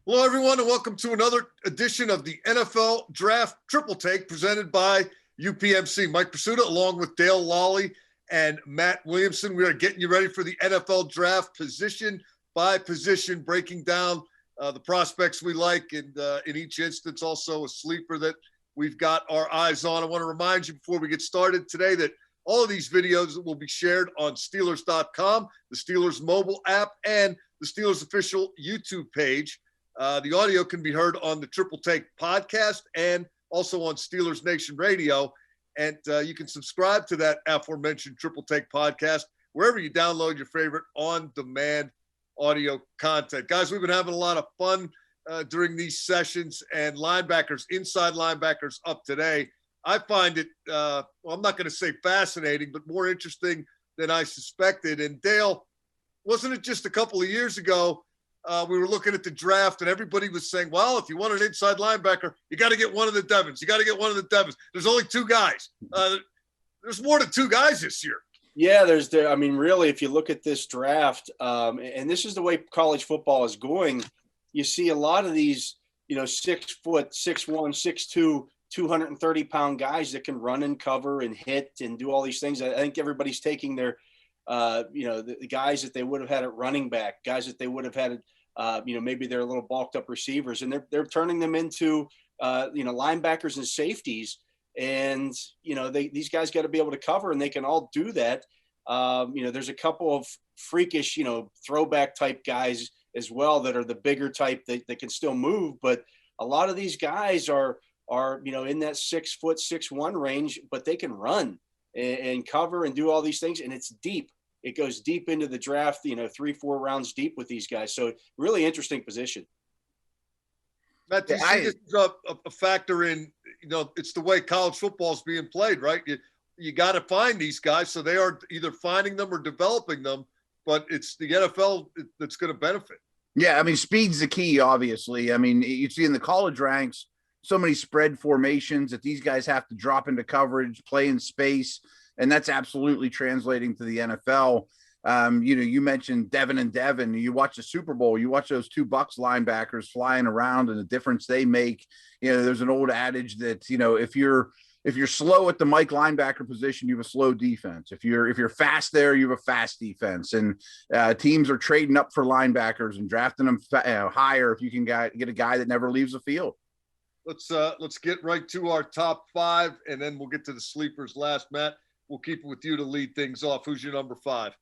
Hello, everyone, and welcome to another edition of the NFL Draft Triple Take presented by UPMC. Mike Prisuta, along with Dale Lolley and Matt Williamson. We are getting you ready for the NFL Draft position by position, breaking down the prospects we like, and in each instance, also a sleeper that we've got our eyes on. I want to remind you before we get started today that all of these videos will be shared on Steelers.com, the Steelers mobile app, and the Steelers official YouTube page. The audio can be heard on the Triple Take podcast and also on Steelers Nation Radio. And you can subscribe to that aforementioned Triple Take podcast wherever you download your favorite on-demand audio content. Guys, we've been having a lot of fun during these sessions, and inside linebackers up today. I find it, I'm not going to say fascinating, but more interesting than I suspected. And Dale, wasn't it just a couple of years ago, we were looking at the draft and everybody was saying, well, if you want an inside linebacker, you got to get one of the Devons. There's only two guys. There's more than two guys this year. Yeah, really, if you look at this draft, and this is the way college football is going, you see a lot of these, 6 foot, 6'1", 6'2", 230-pound guys that can run and cover and hit and do all these things. I think everybody's taking their, the guys that they would have had at running back, guys that they would have had maybe they're a little bulked up receivers, and they're turning them into, linebackers and safeties. And, these guys got to be able to cover, and they can all do that. There's a couple of freakish, throwback type guys as well that are the bigger type that can still move. But a lot of these guys are in that 6 foot, 6'1" range, but they can run and cover and do all these things. And it's deep. It goes deep into the draft, 3-4 rounds deep with these guys. So really interesting position. Matt, do you see this a factor in, it's the way college football is being played, right? You got to find these guys. So they are either finding them or developing them, but it's the NFL that's going to benefit. Yeah, speed's the key, obviously. You see in the college ranks, so many spread formations that these guys have to drop into coverage, play in space, and that's absolutely translating to the NFL. You mentioned Devin and Devin. You watch the Super Bowl, you watch those two Bucs linebackers flying around and the difference they make. There's an old adage that, if you're slow at the Mike linebacker position, you have a slow defense. If you're fast there, you have a fast defense. And teams are trading up for linebackers and drafting them higher if you can get a guy that never leaves the field. Let's get right to our top five, and then we'll get to the sleepers last. Matt, we'll keep it with you to lead things off. Who's your number five?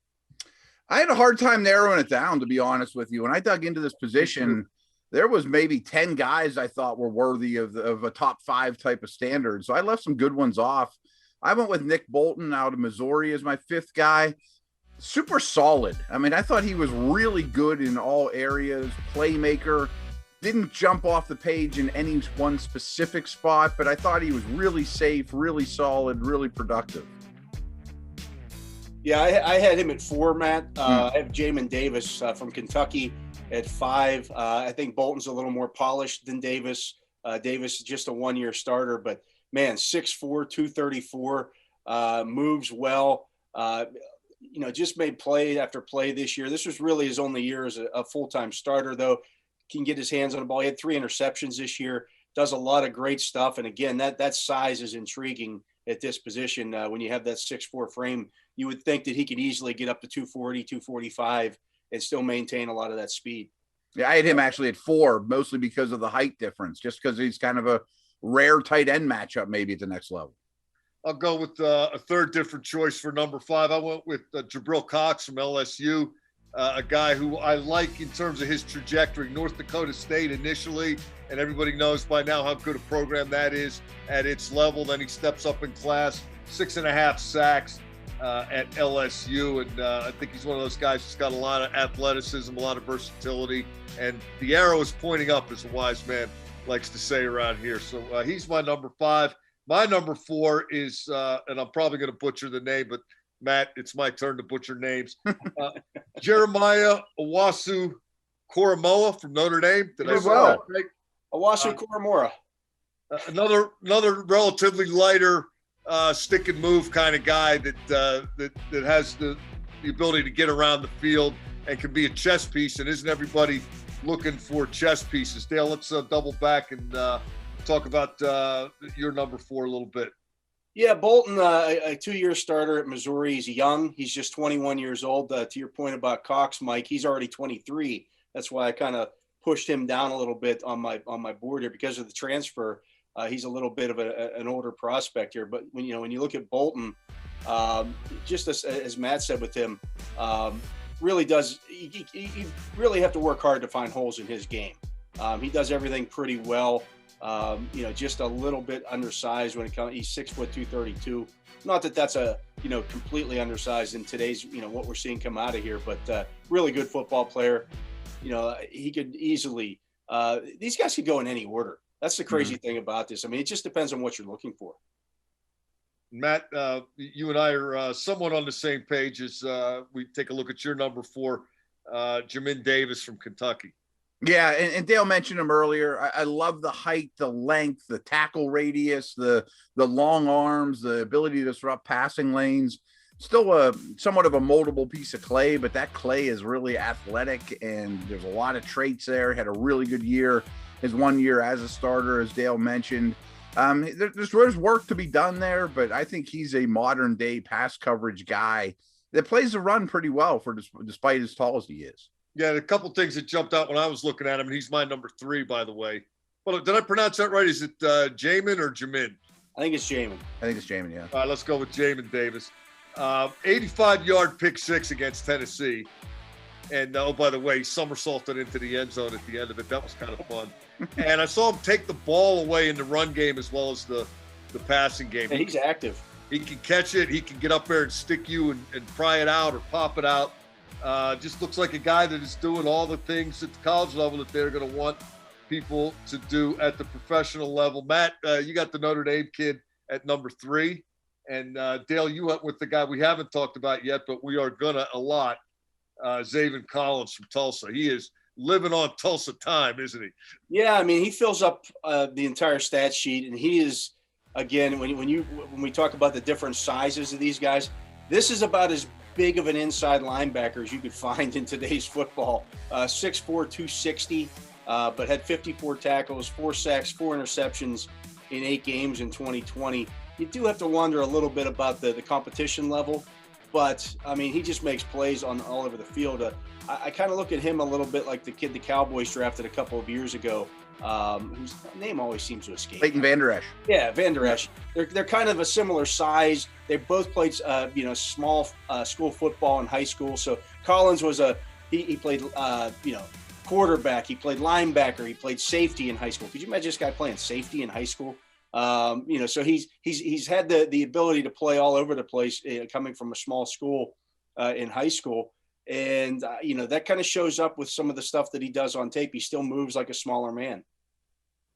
I had a hard time narrowing it down, to be honest with you. When I dug into this position, there was maybe 10 guys I thought were worthy of a top five type of standard. So I left some good ones off. I went with Nick Bolton out of Missouri as my fifth guy. Super solid. I thought he was really good in all areas. Playmaker. Didn't jump off the page in any one specific spot, but I thought he was really safe, really solid, really productive. Yeah, I had him at 4, Matt. I have Jamin Davis from Kentucky at 5. I think Bolton's a little more polished than Davis. Davis is just a one-year starter, but man, 6'4", 234, moves well. Just made play after play this year. This was really his only year as a full-time starter, though. Can get his hands on the ball. He had 3 interceptions this year. Does a lot of great stuff. And again, that size is intriguing at this position. When you have that 6'4" frame, you would think that he could easily get up to 240, 245 and still maintain a lot of that speed. Yeah, I had him actually at 4, mostly because of the height difference, just because he's kind of a rare tight end matchup maybe at the next level. I'll go with a third different choice for number 5. I went with Jabril Cox from LSU, a guy who I like in terms of his trajectory. North Dakota State initially, and everybody knows by now how good a program that is at its level. Then he steps up in class, 6.5 sacks at LSU. And I think he's one of those guys who's got a lot of athleticism, a lot of versatility. And the arrow is pointing up, as a wise man likes to say around here. So he's my number 5. My number 4 is, and I'm probably going to butcher the name, but Matt, it's my turn to butcher names. Jeremiah Owusu-Koramoah from Notre Dame. Did I say that right? Owusu-Koramoah. Another relatively lighter stick and move kind of guy that has the ability to get around the field and can be a chess piece. And isn't everybody looking for chess pieces. Dale, let's double back and talk about your number 4 a little bit. Yeah, Bolton, a 2-year starter at Missouri. He's young. He's just 21 years old. To your point about Cox, Mike, he's already 23. That's why I kind of pushed him down a little bit on my board here because of the transfer. He's a little bit of an older prospect here. But when you look at Bolton, just as Matt said with him, really does you really have to work hard to find holes in his game. He does everything pretty well. Just a little bit undersized when it comes. He's 6 foot 232. Not that that's completely undersized in today's, what we're seeing come out of here, but really good football player. He could easily, these guys could go in any order. That's the crazy thing about this. I mean, it just depends on what you're looking for. Matt, you and I are somewhat on the same page as we take a look at your number 4, Jamin Davis from Kentucky. Yeah, and Dale mentioned him earlier. I love the height, the length, the tackle radius, the long arms, the ability to disrupt passing lanes. Still somewhat of a moldable piece of clay, but that clay is really athletic, and there's a lot of traits there. Had a really good year, his 1 year as a starter, as Dale mentioned. There's work to be done there, but I think he's a modern-day pass coverage guy that plays the run pretty well despite as tall as he is. Yeah, a couple things that jumped out when I was looking at him, and he's my number 3, by the way. Well, did I pronounce that right? Is it Jamin or Jamin? I think it's Jamin. Yeah. All right, let's go with Jamin Davis. 85-yard pick 6 against Tennessee. And, oh, by the way, he somersaulted into the end zone at the end of it. That was kind of fun. And I saw him take the ball away in the run game as well as the passing game. And he's active. He can catch it. He can get up there and stick you and pry it out or pop it out. Just looks like a guy that is doing all the things at the college level that they're going to want people to do at the professional level. Matt, you got the Notre Dame kid at number 3. And Dale, you went with the guy we haven't talked about yet, but we are going to a lot, Zaven Collins from Tulsa. He is living on Tulsa time, isn't he? Yeah, I mean, he fills up the entire stat sheet, and he is, again, when we talk about the different sizes of these guys, this is about as big of an inside linebacker as you could find in today's football. 6'4", 260, but had 54 tackles, 4 sacks, 4 interceptions in 8 games in 2020. You do have to wonder a little bit about the competition level, but I mean, he just makes plays all over the field. I kind of look at him a little bit like the kid the Cowboys drafted a couple of years ago, whose name always seems to escape. Leighton Vander Esch. Yeah, Vander Esch. They're kind of a similar size. They both played, small school football in high school. So Collins was he played, quarterback. He played linebacker. He played safety in high school. Could you imagine this guy playing safety in high school? So he's had the ability to play all over the place, coming from a small school in high school. And, that kind of shows up with some of the stuff that he does on tape. He still moves like a smaller man.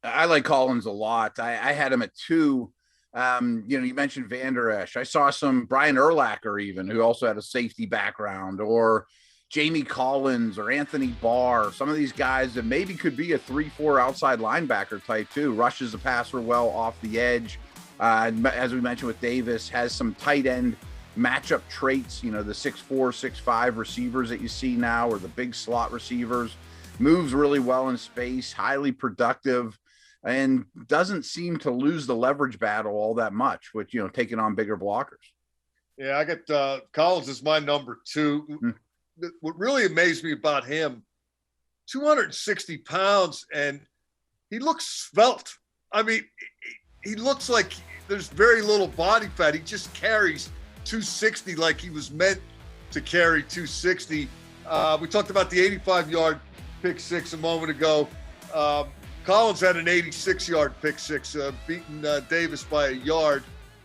I like Collins a lot. I had him at 2. You mentioned Vander Esch. I saw some Brian Urlacher even, who also had a safety background, or Jamie Collins or Anthony Barr, some of these guys that maybe could be a 3-4 outside linebacker type too. Rushes the passer well off the edge. As we mentioned with Davis, has some tight end matchup traits, the 6'4", 6'5" receivers that you see now, or the big slot receivers. Moves really well in space, highly productive, and doesn't seem to lose the leverage battle all that much with, taking on bigger blockers. Yeah, I got Collins as my number 2. What really amazed me about him, 260 pounds, and he looks svelte. I mean, he looks like there's very little body fat. He just carries 260 like he was meant to carry 260. We talked about the 85-yard pick 6 a moment ago. Collins had an 86-yard pick 6, beating Davis by a yard.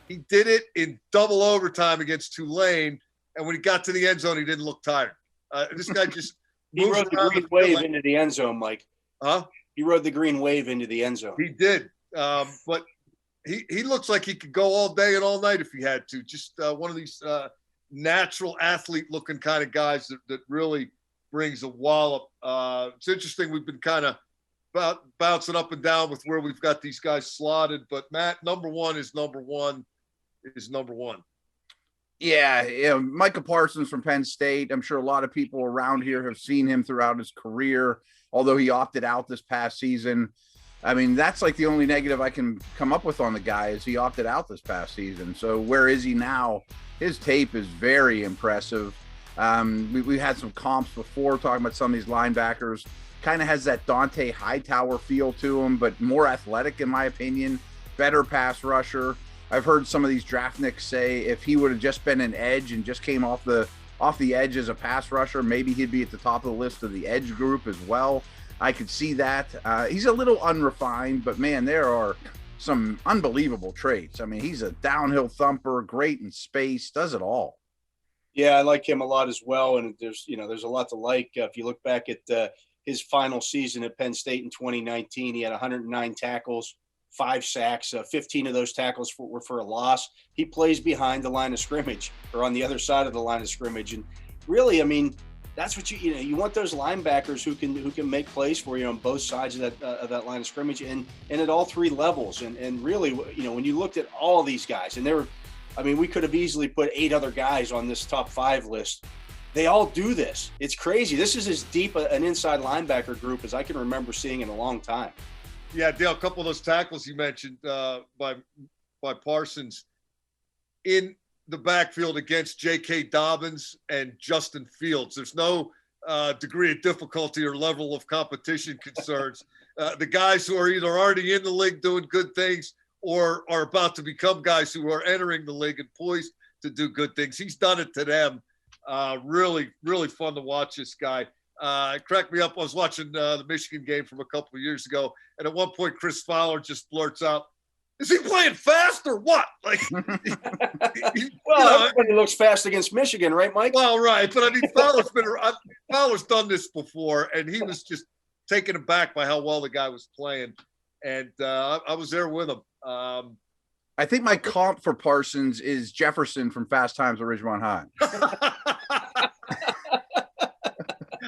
He did it in double overtime against Tulane, and when he got to the end zone, he didn't look tired. This guy just he rode the green wave into the end zone, Mike. Huh? He rode the green wave into the end zone. He did, but he looks like he could go all day and all night if he had to. Just one of these natural athlete-looking kind of guys that really brings a wallop. It's interesting. We've been kind of bouncing up and down with where we've got these guys slotted, but Matt, number 1 is number 1 is number 1. Yeah, Micah Parsons from Penn State. I'm sure a lot of people around here have seen him throughout his career. although he opted out this past season. I mean, that's like the only negative I can come up with on the guy is he opted out this past season. So where is he now? His tape is very impressive. We had some comps before talking about some of these linebackers. Kind of has that Dante Hightower feel to him, but more athletic in my opinion, better pass rusher. I've heard some of these draftniks say if he would have just been an edge and just came off the edge as a pass rusher, maybe he'd be at the top of the list of the edge group as well. I could see that. He's a little unrefined, but man, there are some unbelievable traits. I mean, he's a downhill thumper, great in space, does it all. Yeah, I like him a lot as well. And there's a lot to like. If you look back at his final season at Penn State in 2019, he had 109 tackles, 5 sacks, 15 of those tackles were for a loss. He plays behind the line of scrimmage or on the other side of the line of scrimmage. And really, I mean, that's what you want those linebackers who can make plays for you on both sides of that line of scrimmage and at all 3 levels. And really, when you looked at all these guys, and we could have easily put 8 other guys on this top 5 list. They all do this. It's crazy. This is as deep an inside linebacker group as I can remember seeing in a long time. Yeah, Dale, a couple of those tackles you mentioned by Parsons in the backfield against J.K. Dobbins and Justin Fields. There's no degree of difficulty or level of competition concerns. The guys who are either already in the league doing good things or are about to become guys who are entering the league and poised to do good things. He's done it to them. Really, really fun to watch this guy. It cracked me up. I was watching the Michigan game from a couple of years ago, and at one point Chris Fowler just blurts out, "Is he playing fast or what?" Like, everybody looks fast against Michigan, right, Mike? Well, right, but I mean, Fowler's done this before, and he was just taken aback by how well the guy was playing, and I was there with him. I think my comp for Parsons is Jefferson from Fast Times at Ridgemont High.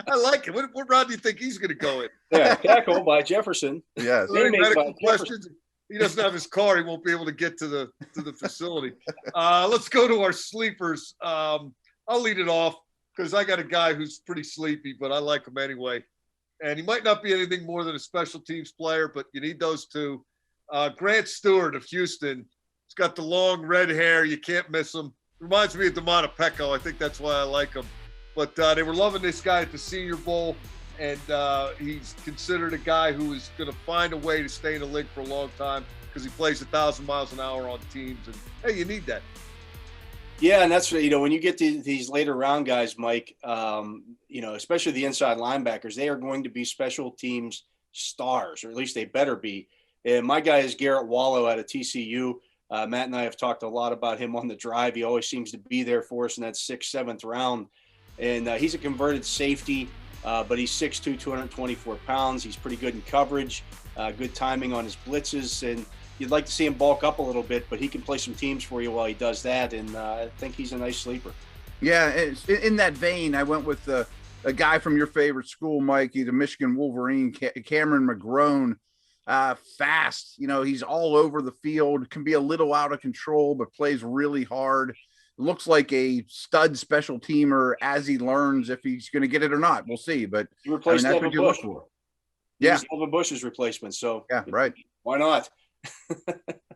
I like it. What round do you think he's going to go in? Yeah, tackle by Jefferson. Yes. Medical questions. He doesn't have his car. He won't be able to get to the facility. Let's go to our sleepers. I'll lead it off because I got a guy who's pretty sleepy, but I like him anyway. And he might not be anything more than a special teams player, but you need those two. Grant Stewart of Houston. He's got the long red hair. You can't miss him. Reminds me of Damata Pecco. I think that's why I like him. But they were loving this guy at the Senior Bowl, and he's considered a guy who is going to find a way to stay in the league for a long time because he plays 1,000 miles an hour on teams. And, hey, you need that. Yeah, and that's, when you get to these later round guys, Mike, especially the inside linebackers, they are going to be special teams stars, or at least they better be. And my guy is Garrett Wallow out of TCU. Matt and I have talked a lot about him on the drive. He always seems to be there for us in that 6th, 7th round. And he's a converted safety, but he's 6'2", 224 pounds. He's pretty good in coverage, good timing on his blitzes. And you'd like to see him bulk up a little bit, but he can play some teams for you while he does that. And I think he's a nice sleeper. Yeah, in that vein, I went with a guy from your favorite school, Mike, the Michigan Wolverine, Cameron McGrone. Fast, he's all over the field, can be a little out of control, but plays really hard. Looks like a stud special teamer as he learns if he's going to get it or not. We'll see, but that's what you look for. Yeah, Devin Bush's replacement. So yeah, right. Why not?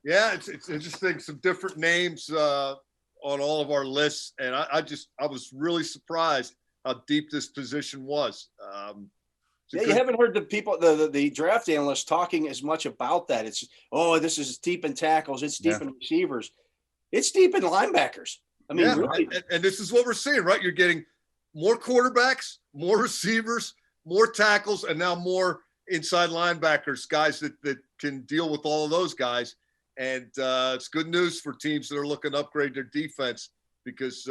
Yeah, it's interesting. Some different names on all of our lists, and I was really surprised how deep this position was. You haven't heard the people, the draft analysts talking as much about that. It's, this is deep in tackles. It's deep in receivers. It's deep in linebackers. I mean, really. And this is what we're seeing, right? You're getting more quarterbacks, more receivers, more tackles, and now more inside linebackers, guys that can deal with all of those guys. And it's good news for teams that are looking to upgrade their defense because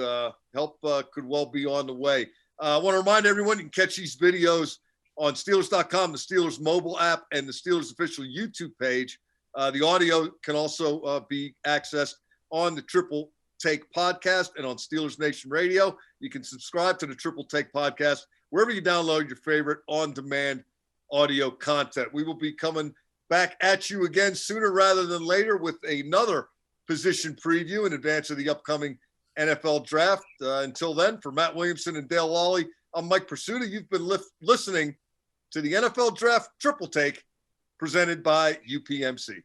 help could well be on the way. I want to remind everyone you can catch these videos on Steelers.com, the Steelers mobile app, and the Steelers official YouTube page. The audio can also be accessed on the Triple Take podcast and on Steelers Nation Radio. You can subscribe to the Triple Take podcast wherever you download your favorite on-demand audio content. We will be coming back at you again sooner rather than later with another position preview in advance of the upcoming NFL draft. Until then, for Matt Williamson and Dale Lolley, I'm Mike Prisuta. You've been listening to the NFL Draft Triple Take presented by UPMC.